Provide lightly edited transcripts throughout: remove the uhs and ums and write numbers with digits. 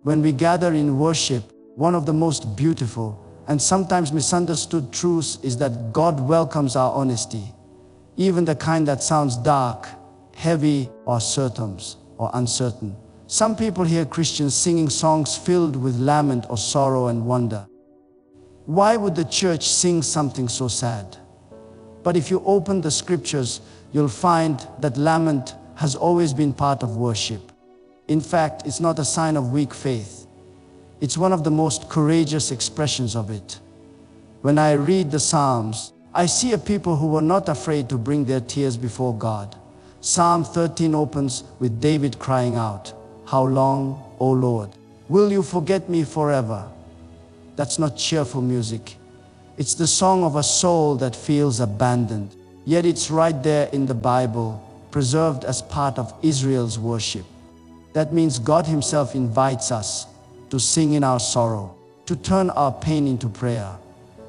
When we gather in worship, one of the most beautiful and sometimes misunderstood truths is that God welcomes our honesty, even the kind that sounds dark, heavy, or uncertain. Some people hear Christians singing songs filled with lament or sorrow and wonder. Why would the church sing something so sad? But if you open the scriptures, you'll find that lament has always been part of worship. In fact, it's not a sign of weak faith. It's one of the most courageous expressions of it. When I read the Psalms, I see a people who were not afraid to bring their tears before God. Psalm 13 opens with David crying out, "How long, O Lord, will you forget me forever?" That's not cheerful music. It's the song of a soul that feels abandoned. Yet it's right there in the Bible, preserved as part of Israel's worship. That means God Himself invites us to sing in our sorrow, to turn our pain into prayer.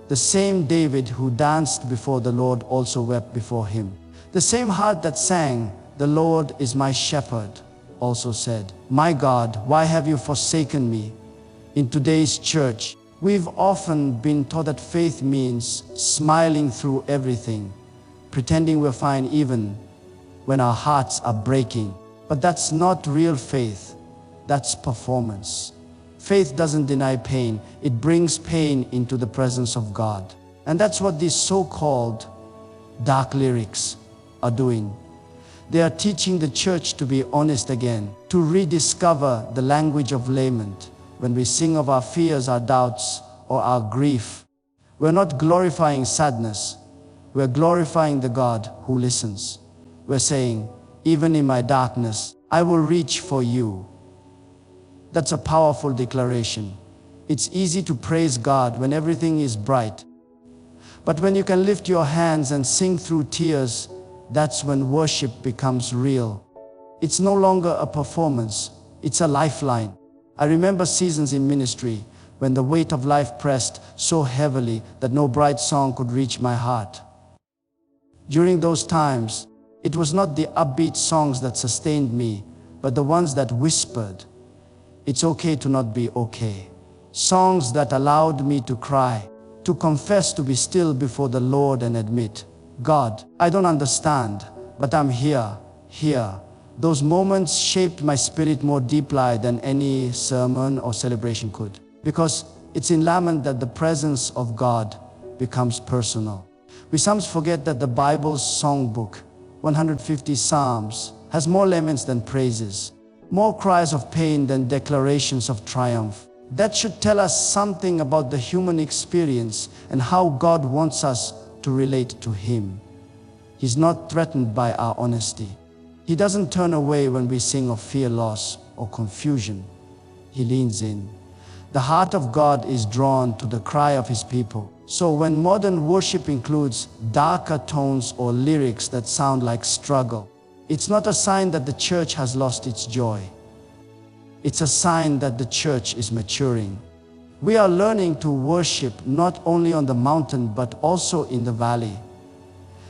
The same David who danced before the Lord also wept before Him. The same heart that sang, "The Lord is my shepherd," also said, "My God, why have you forsaken me?" In today's church, we've often been taught that faith means smiling through everything, pretending we're fine even when our hearts are breaking. But that's not real faith, that's performance. Faith doesn't deny pain, it brings pain into the presence of God. And that's what these so-called dark lyrics are doing. They are teaching the church to be honest again, to rediscover the language of lament. When we sing of our fears, our doubts, or our grief, we're not glorifying sadness, we're glorifying the God who listens. We're saying, "Even in my darkness, I will reach for you." That's a powerful declaration. It's easy to praise God when everything is bright. But when you can lift your hands and sing through tears, that's when worship becomes real. It's no longer a performance, it's a lifeline. I remember seasons in ministry when the weight of life pressed so heavily that no bright song could reach my heart. During those times, it was not the upbeat songs that sustained me, but the ones that whispered, "It's okay to not be okay." Songs that allowed me to cry, to confess, to be still before the Lord and admit, "God, I don't understand, but I'm here." Those moments shaped my spirit more deeply than any sermon or celebration could. Because it's in lament that the presence of God becomes personal. We sometimes forget that the Bible's songbook, 150 Psalms, has more laments than praises, more cries of pain than declarations of triumph. That should tell us something about the human experience and how God wants us to relate to Him. He's not threatened by our honesty. He doesn't turn away when we sing of fear, loss, or confusion. He leans in. The heart of God is drawn to the cry of His people. So when modern worship includes darker tones or lyrics that sound like struggle, it's not a sign that the church has lost its joy. It's a sign that the church is maturing. We are learning to worship not only on the mountain but also in the valley.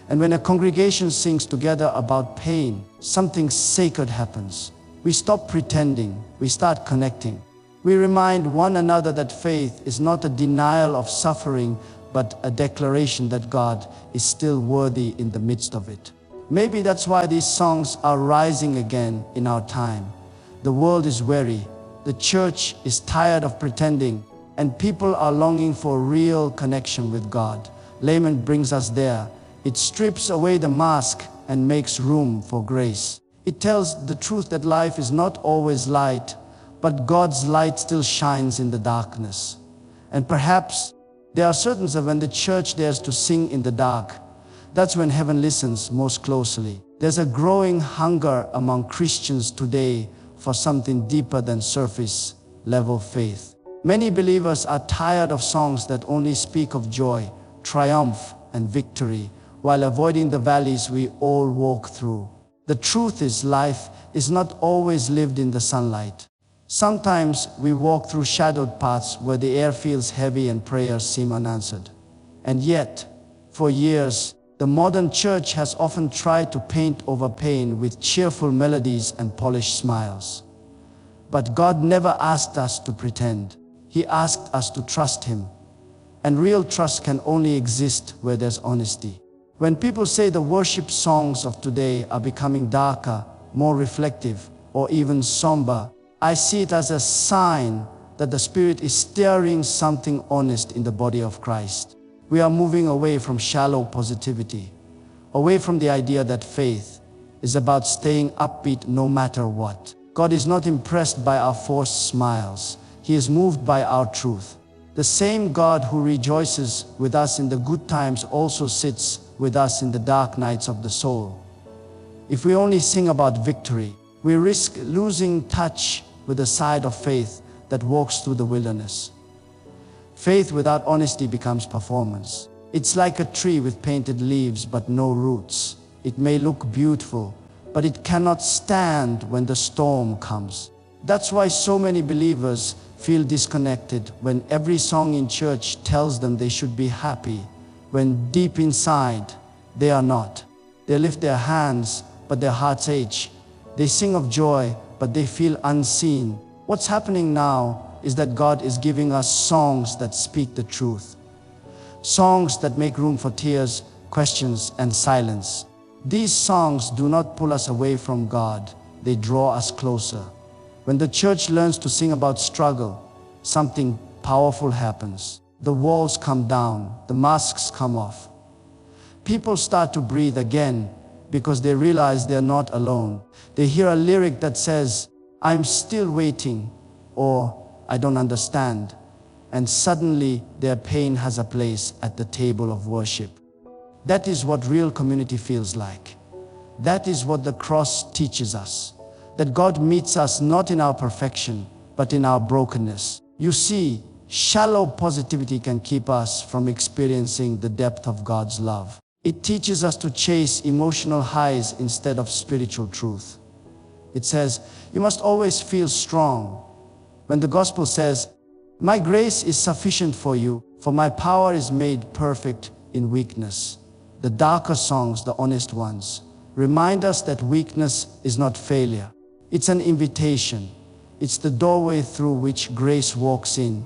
And when a congregation sings together about pain, something sacred happens. We stop pretending, we start connecting. We remind one another that faith is not a denial of suffering, but a declaration that God is still worthy in the midst of it. Maybe that's why these songs are rising again in our time. The world is weary, the church is tired of pretending, and people are longing for real connection with God. Lament brings us there. It strips away the mask and makes room for grace. It tells the truth that life is not always light, but God's light still shines in the darkness. And perhaps there are certain that when the church dares to sing in the dark, that's when heaven listens most closely. There's a growing hunger among Christians today for something deeper than surface level faith. Many believers are tired of songs that only speak of joy, triumph, and victory, while avoiding the valleys we all walk through. The truth is, life is not always lived in the sunlight. Sometimes we walk through shadowed paths where the air feels heavy and prayers seem unanswered. And yet, for years, the modern church has often tried to paint over pain with cheerful melodies and polished smiles. But God never asked us to pretend. He asked us to trust Him. And real trust can only exist where there's honesty. When people say the worship songs of today are becoming darker, more reflective, or even somber, I see it as a sign that the Spirit is stirring something honest in the body of Christ. We are moving away from shallow positivity, away from the idea that faith is about staying upbeat no matter what. God is not impressed by our forced smiles. He is moved by our truth. The same God who rejoices with us in the good times also sits with us in the dark nights of the soul. If we only sing about victory, we risk losing touch with the side of faith that walks through the wilderness. Faith without honesty becomes performance. It's like a tree with painted leaves but no roots. It may look beautiful, but it cannot stand when the storm comes. That's why so many believers feel disconnected when every song in church tells them they should be happy, when deep inside they are not. They lift their hands, but their hearts ache. They sing of joy, but they feel unseen. What's happening now is that God is giving us songs that speak the truth. Songs that make room for tears, questions, and silence. These songs do not pull us away from God. They draw us closer. When the church learns to sing about struggle, something powerful happens. The walls come down, the masks come off. People start to breathe again because they realize they're not alone. They hear a lyric that says, "I'm still waiting," or "I don't understand." And suddenly their pain has a place at the table of worship. That is what real community feels like. That is what the cross teaches us. That God meets us not in our perfection, but in our brokenness. You see, shallow positivity can keep us from experiencing the depth of God's love. It teaches us to chase emotional highs instead of spiritual truth. It says, you must always feel strong. When the gospel says, "My grace is sufficient for you, for my power is made perfect in weakness." The darker songs, the honest ones, remind us that weakness is not failure. It's an invitation. It's the doorway through which grace walks in.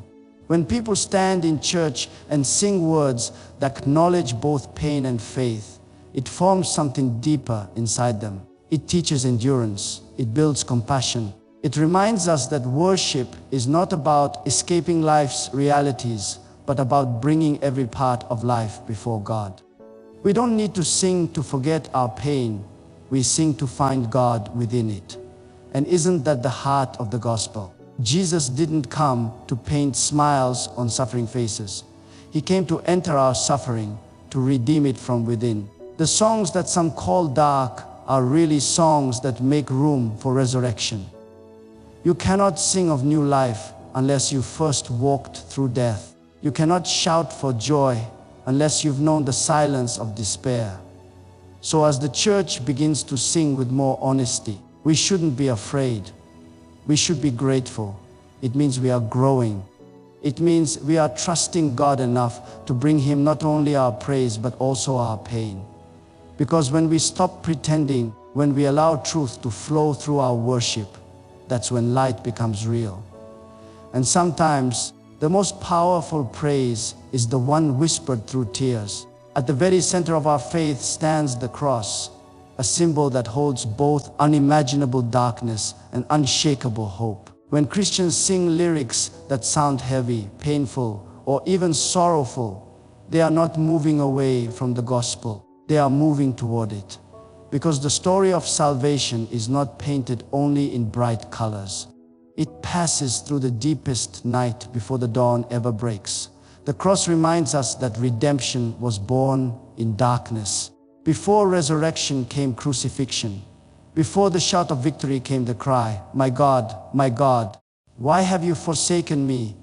When people stand in church and sing words that acknowledge both pain and faith, it forms something deeper inside them. It teaches endurance. It builds compassion. It reminds us that worship is not about escaping life's realities, but about bringing every part of life before God. We don't need to sing to forget our pain. We sing to find God within it. And isn't that the heart of the gospel? Jesus didn't come to paint smiles on suffering faces. He came to enter our suffering, to redeem it from within. The songs that some call dark are really songs that make room for resurrection. You cannot sing of new life unless you first walked through death. You cannot shout for joy unless you've known the silence of despair. So as the church begins to sing with more honesty, we shouldn't be afraid. We should be grateful. It means we are growing. It means we are trusting God enough to bring Him not only our praise but also our pain. Because when we stop pretending, when we allow truth to flow through our worship, that's when light becomes real. And sometimes the most powerful praise is the one whispered through tears. At the very center of our faith stands the cross, a symbol that holds both unimaginable darkness and unshakable hope. When Christians sing lyrics that sound heavy, painful, or even sorrowful, they are not moving away from the gospel. They are moving toward it. Because the story of salvation is not painted only in bright colors. It passes through the deepest night before the dawn ever breaks. The cross reminds us that redemption was born in darkness. Before resurrection came crucifixion. Before the shout of victory came the cry, my God, why have you forsaken me?"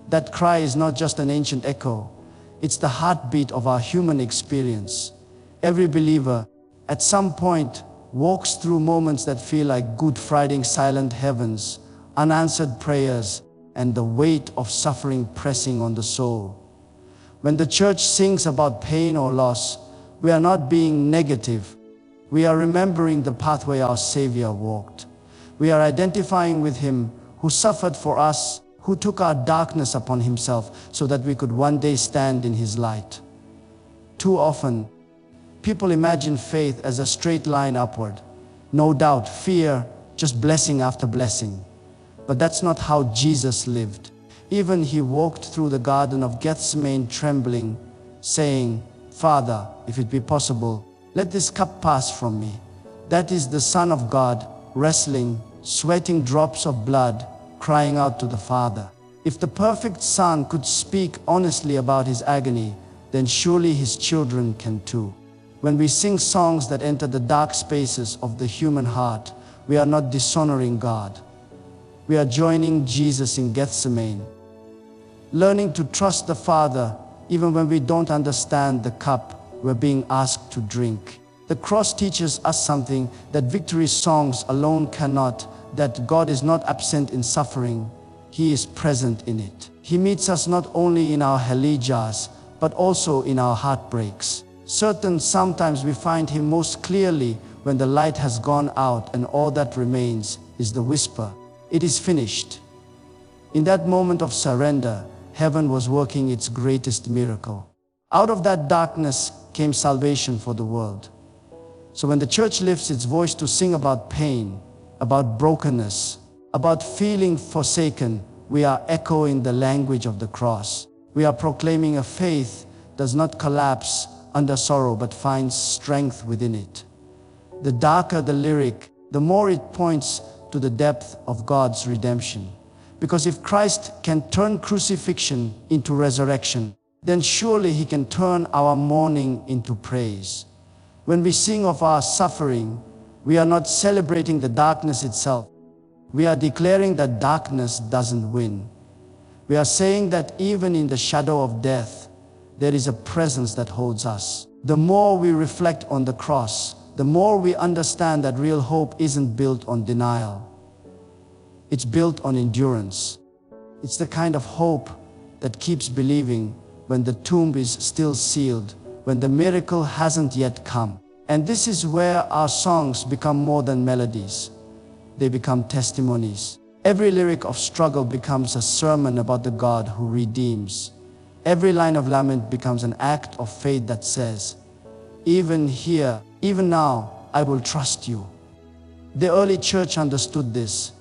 That cry is not just an ancient echo. It's the heartbeat of our human experience. Every believer, at some point, walks through moments that feel like Good Friday silent heavens, unanswered prayers, and the weight of suffering pressing on the soul. When the church sings about pain or loss, we are not being negative. We are remembering the pathway our Savior walked. We are identifying with him who suffered for us, who took our darkness upon himself so that we could one day stand in his light. Too often, people imagine faith as a straight line upward. No doubt, fear, just blessing after blessing. But that's not how Jesus lived. Even he walked through the Garden of Gethsemane trembling, saying, "Father, if it be possible, let this cup pass from me." That is the Son of God, wrestling, sweating drops of blood, crying out to the Father. If the perfect Son could speak honestly about his agony, then surely his children can too. When we sing songs that enter the dark spaces of the human heart, we are not dishonoring God. We are joining Jesus in Gethsemane, learning to trust the Father even when we don't understand the cup we're being asked to drink. The cross teaches us something that victory songs alone cannot, that God is not absent in suffering, he is present in it. He meets us not only in our halijas, but also in our heartbreaks. Sometimes we find him most clearly when the light has gone out and all that remains is the whisper, "It is finished." In that moment of surrender, heaven was working its greatest miracle. Out of that darkness came salvation for the world. So when the church lifts its voice to sing about pain, about brokenness, about feeling forsaken, we are echoing the language of the cross. We are proclaiming a faith does not collapse under sorrow but finds strength within it. The darker the lyric, the more it points to the depth of God's redemption. Because if Christ can turn crucifixion into resurrection, then surely he can turn our mourning into praise. When we sing of our suffering, we are not celebrating the darkness itself. We are declaring that darkness doesn't win. We are saying that even in the shadow of death, there is a presence that holds us. The more we reflect on the cross, the more we understand that real hope isn't built on denial. It's built on endurance. It's the kind of hope that keeps believing when the tomb is still sealed, when the miracle hasn't yet come. And this is where our songs become more than melodies. They become testimonies. Every lyric of struggle becomes a sermon about the God who redeems. Every line of lament becomes an act of faith that says, "Even here, even now, I will trust you." The early church understood this.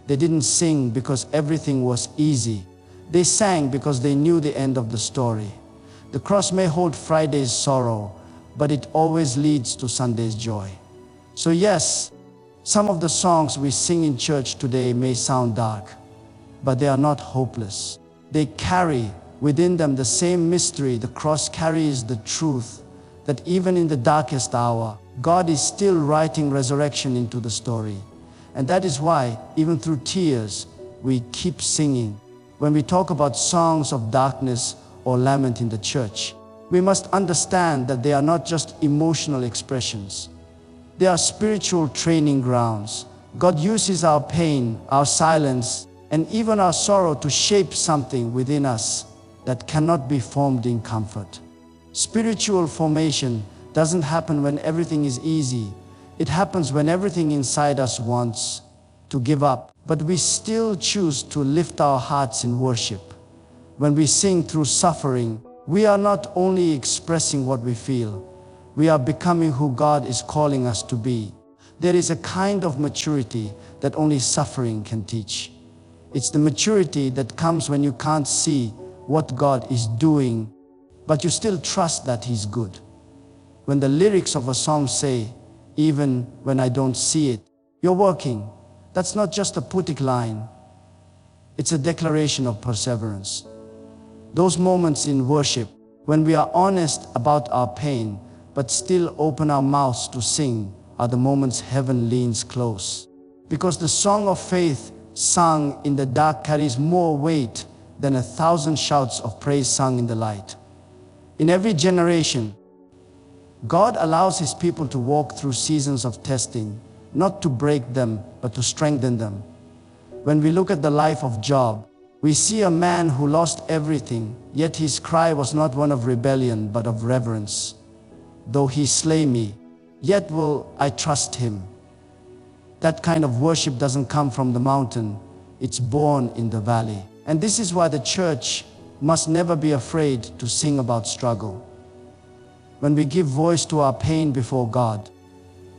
They didn't sing because everything was easy. They sang because they knew the end of the story. The cross may hold Friday's sorrow, but it always leads to Sunday's joy. So yes, some of the songs we sing in church today may sound dark, but they are not hopeless. They carry within them the same mystery. The cross carries the truth that even in the darkest hour, God is still writing resurrection into the story. And that is why, even through tears, we keep singing. When we talk about songs of darkness or lament in the church, we must understand that they are not just emotional expressions. They are spiritual training grounds. God uses our pain, our silence, and even our sorrow to shape something within us that cannot be formed in comfort. Spiritual formation doesn't happen when everything is easy. It happens when everything inside us wants to give up, but we still choose to lift our hearts in worship. When we sing through suffering, we are not only expressing what we feel, we are becoming who God is calling us to be. There is a kind of maturity that only suffering can teach. It's the maturity that comes when you can't see what God is doing, but you still trust that He's good. When the lyrics of a song say, "Even when I don't see it, you're working," that's not just a poetic line. It's a declaration of perseverance. Those moments in worship, when we are honest about our pain, but still open our mouths to sing, are the moments heaven leans close. Because the song of faith sung in the dark carries more weight than 1,000 shouts of praise sung in the light. In every generation, God allows His people to walk through seasons of testing, not to break them, but to strengthen them. When we look at the life of Job, we see a man who lost everything, yet his cry was not one of rebellion, but of reverence. "Though he slay me, yet will I trust him." That kind of worship doesn't come from the mountain, it's born in the valley. And this is why the church must never be afraid to sing about struggle. When we give voice to our pain before God,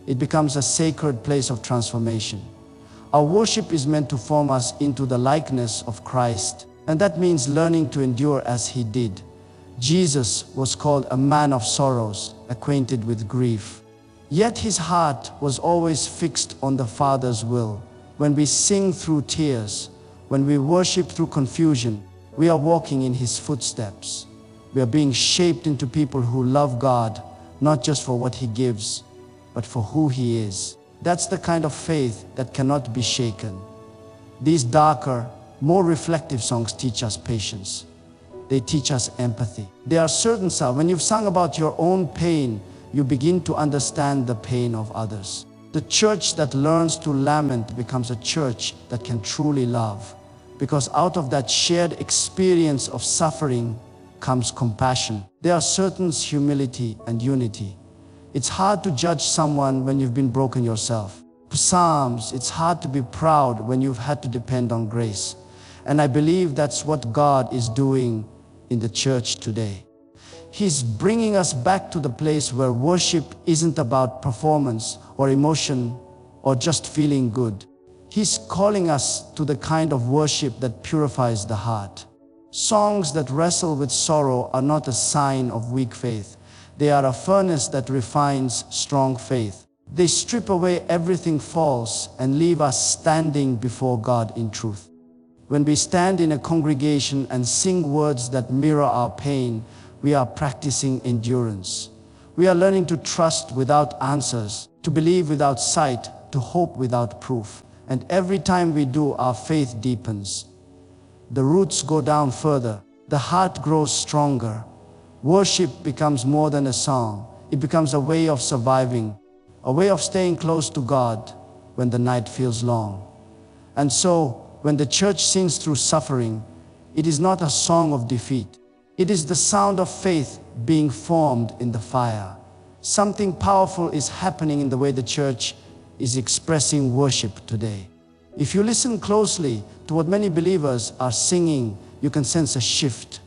it becomes a sacred place of transformation. Our worship is meant to form us into the likeness of Christ, and that means learning to endure as He did. Jesus was called a man of sorrows, acquainted with grief. Yet His heart was always fixed on the Father's will. When we sing through tears, when we worship through confusion, we are walking in His footsteps. We are being shaped into people who love God, not just for what He gives, but for who He is. That's the kind of faith that cannot be shaken. These darker, more reflective songs teach us patience. They teach us empathy. There are certain songs, when you've sung about your own pain, you begin to understand the pain of others. The church that learns to lament becomes a church that can truly love, because out of that shared experience of suffering comes compassion. There are certain humility and unity. It's hard to judge someone when you've been broken yourself. Psalms, it's hard to be proud when you've had to depend on grace. And I believe that's what God is doing in the church today. He's bringing us back to the place where worship isn't about performance or emotion or just feeling good. He's calling us to the kind of worship that purifies the heart. Songs that wrestle with sorrow are not a sign of weak faith. They are a furnace that refines strong faith. They strip away everything false and leave us standing before God in truth. When we stand in a congregation and sing words that mirror our pain, we are practicing endurance. We are learning to trust without answers, to believe without sight, to hope without proof. And every time we do, our faith deepens. The roots go down further. The heart grows stronger. Worship becomes more than a song. It becomes a way of surviving, a way of staying close to God when the night feels long. And so, when the church sings through suffering, it is not a song of defeat. It is the sound of faith being formed in the fire. Something powerful is happening in the way the church is expressing worship today. If you listen closely to what many believers are singing, you can sense a shift,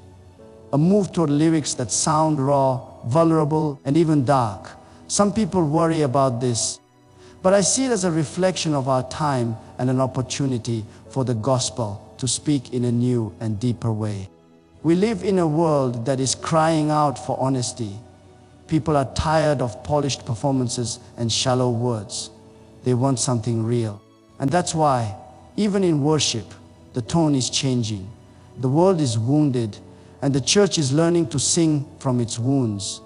a move toward lyrics that sound raw, vulnerable, and even dark. Some people worry about this, but I see it as a reflection of our time and an opportunity for the gospel to speak in a new and deeper way. We live in a world that is crying out for honesty. People are tired of polished performances and shallow words. They want something real. And that's why, even in worship, the tone is changing. The world is wounded, and the church is learning to sing from its wounds.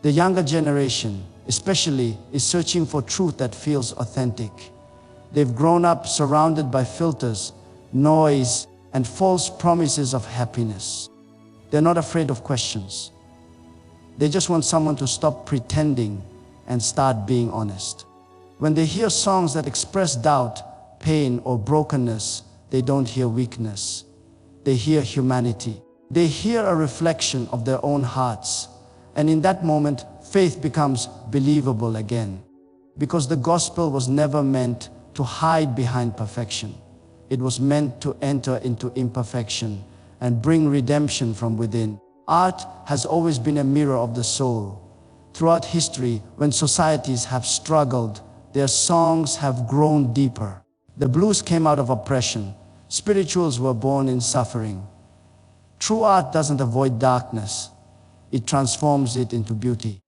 The younger generation, especially, is searching for truth that feels authentic. They've grown up surrounded by filters, noise, and false promises of happiness. They're not afraid of questions. They just want someone to stop pretending and start being honest. When they hear songs that express doubt, pain, or brokenness, they don't hear weakness. They hear humanity. They hear a reflection of their own hearts. And in that moment, faith becomes believable again. Because the gospel was never meant to hide behind perfection. It was meant to enter into imperfection and bring redemption from within. Art has always been a mirror of the soul. Throughout history, when societies have struggled, their songs have grown deeper. The blues came out of oppression. Spirituals were born in suffering. True art doesn't avoid darkness. It transforms it into beauty.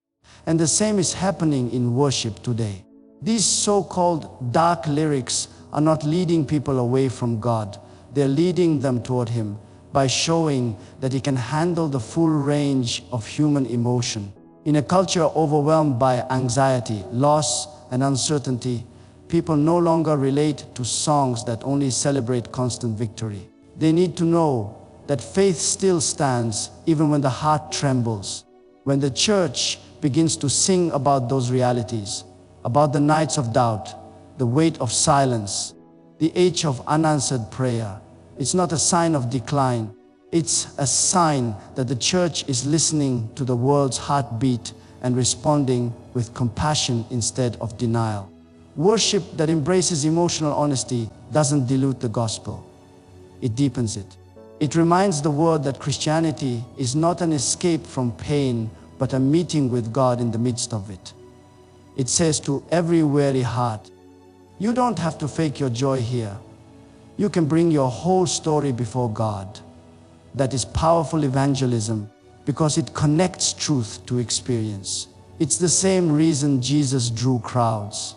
And the same is happening in worship today. These so-called dark lyrics are not leading people away from God. They're leading them toward Him by showing that He can handle the full range of human emotion. In a culture overwhelmed by anxiety, loss, and uncertainty, people no longer relate to songs that only celebrate constant victory. They need to know that faith still stands even when the heart trembles. When the church begins to sing about those realities, about the nights of doubt, the weight of silence, the age of unanswered prayer, it's not a sign of decline. It's a sign that the church is listening to the world's heartbeat and responding with compassion instead of denial. Worship that embraces emotional honesty doesn't dilute the gospel. It deepens it. It reminds the world that Christianity is not an escape from pain, but a meeting with God in the midst of it. It says to every weary heart, you don't have to fake your joy here. You can bring your whole story before God. That is powerful evangelism because it connects truth to experience. It's the same reason Jesus drew crowds.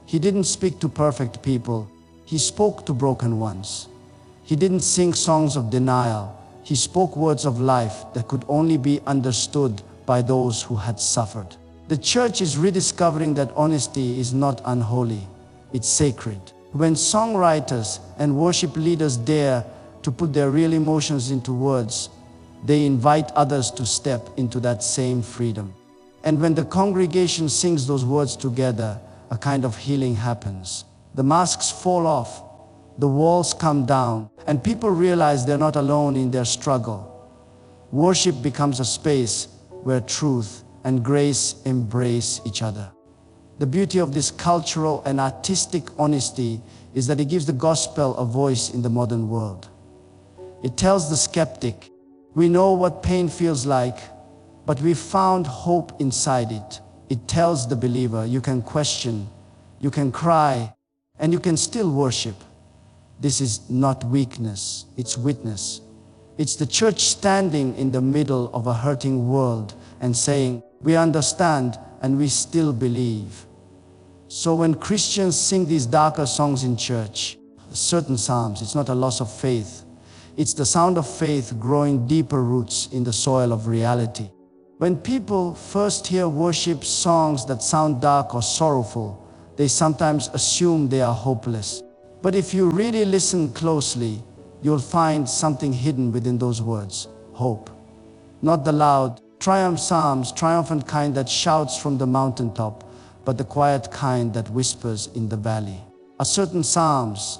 He didn't speak to perfect people. He spoke to broken ones. He didn't sing songs of denial. He spoke words of life that could only be understood by those who had suffered. The church is rediscovering that honesty is not unholy. It's sacred. When songwriters and worship leaders dare to put their real emotions into words, they invite others to step into that same freedom. And when the congregation sings those words together, a kind of healing happens. The masks fall off, the walls come down, and people realize they're not alone in their struggle. Worship becomes a space where truth and grace embrace each other. The beauty of this cultural and artistic honesty is that it gives the gospel a voice in the modern world. It tells the skeptic, we know what pain feels like, but we found hope inside it. It tells the believer, you can question, you can cry, and you can still worship. This is not weakness, it's witness. It's the church standing in the middle of a hurting world and saying, we understand and we still believe. So when Christians sing these darker songs in church, certain psalms, it's not a loss of faith. It's the sound of faith growing deeper roots in the soil of reality. When people first hear worship songs that sound dark or sorrowful, they sometimes assume they are hopeless. But if you really listen closely, you'll find something hidden within those words, hope. Not the loud, triumphant kind that shouts from the mountaintop, but the quiet kind that whispers in the valley. A certain psalms,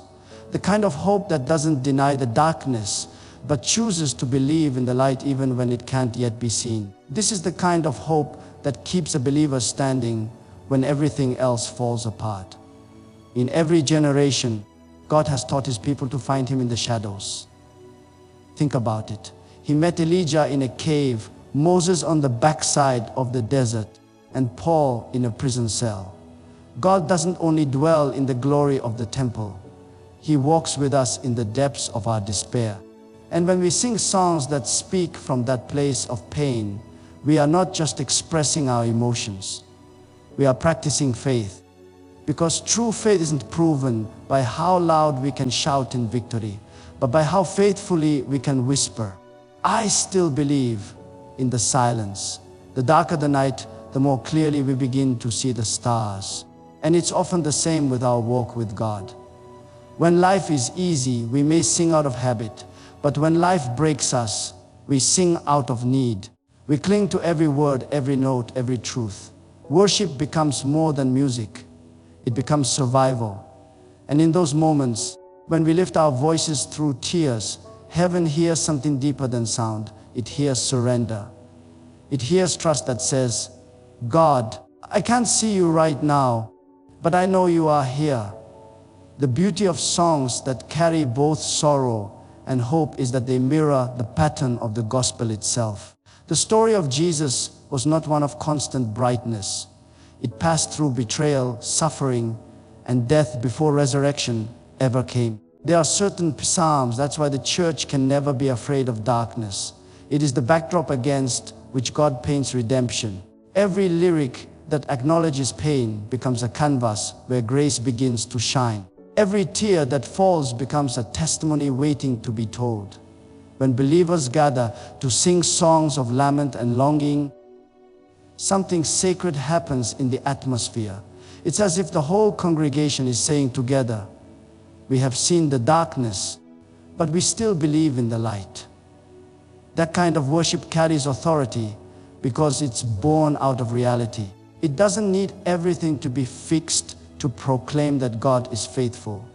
the kind of hope that doesn't deny the darkness, but chooses to believe in the light even when it can't yet be seen. This is the kind of hope that keeps a believer standing when everything else falls apart. In every generation, God has taught his people to find him in the shadows. Think about it. He met Elijah in a cave, Moses on the backside of the desert, and Paul in a prison cell. God doesn't only dwell in the glory of the temple. He walks with us in the depths of our despair. And when we sing songs that speak from that place of pain, we are not just expressing our emotions. We are practicing faith. Because true faith isn't proven by how loud we can shout in victory, but by how faithfully we can whisper, I still believe, in the silence. The darker the night, the more clearly we begin to see the stars. And it's often the same with our walk with God. When life is easy, we may sing out of habit, but when life breaks us, we sing out of need. We cling to every word, every note, every truth. Worship becomes more than music. It becomes survival. And in those moments, when we lift our voices through tears, heaven hears something deeper than sound. It hears surrender. It hears trust that says, God, I can't see you right now, but I know you are here. The beauty of songs that carry both sorrow and hope is that they mirror the pattern of the gospel itself. The story of Jesus was not one of constant brightness. It passed through betrayal, suffering, and death before resurrection ever came. There are certain psalms, that's why the church can never be afraid of darkness. It is the backdrop against which God paints redemption. Every lyric that acknowledges pain becomes a canvas where grace begins to shine. Every tear that falls becomes a testimony waiting to be told. When believers gather to sing songs of lament and longing, something sacred happens in the atmosphere. It's as if the whole congregation is saying together, we have seen the darkness, but we still believe in the light. That kind of worship carries authority because it's born out of reality. It doesn't need everything to be fixed to proclaim that God is faithful.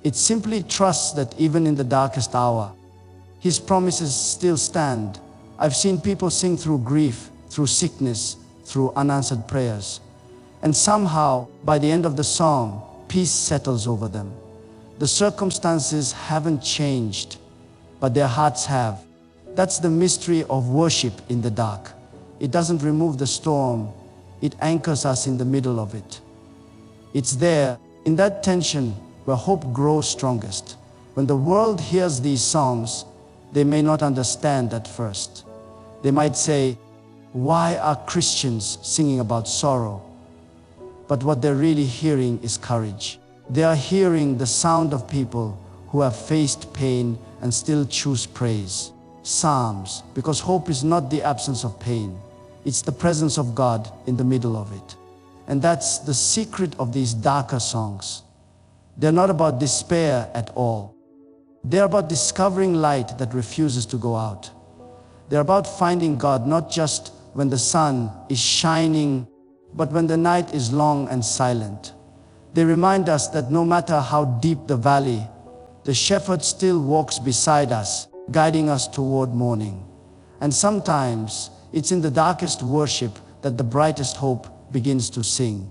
It simply trusts that even in the darkest hour, His promises still stand. I've seen people sing through grief, through sickness, through unanswered prayers. And somehow, by the end of the song, peace settles over them. The circumstances haven't changed, but their hearts have. That's the mystery of worship in the dark. It doesn't remove the storm, it anchors us in the middle of it. It's there, in that tension, where hope grows strongest. When the world hears these songs, they may not understand at first. They might say, "Why are Christians singing about sorrow?" But what they're really hearing is courage. They are hearing the sound of people who have faced pain and still choose praise. Psalms, because hope is not the absence of pain. It's the presence of God in the middle of it. And that's the secret of these darker songs. They're not about despair at all. They're about discovering light that refuses to go out. They're about finding God not just when the sun is shining, but when the night is long and silent. They remind us that no matter how deep the valley, the shepherd still walks beside us, guiding us toward morning. And sometimes it's in the darkest worship that the brightest hope begins to sing.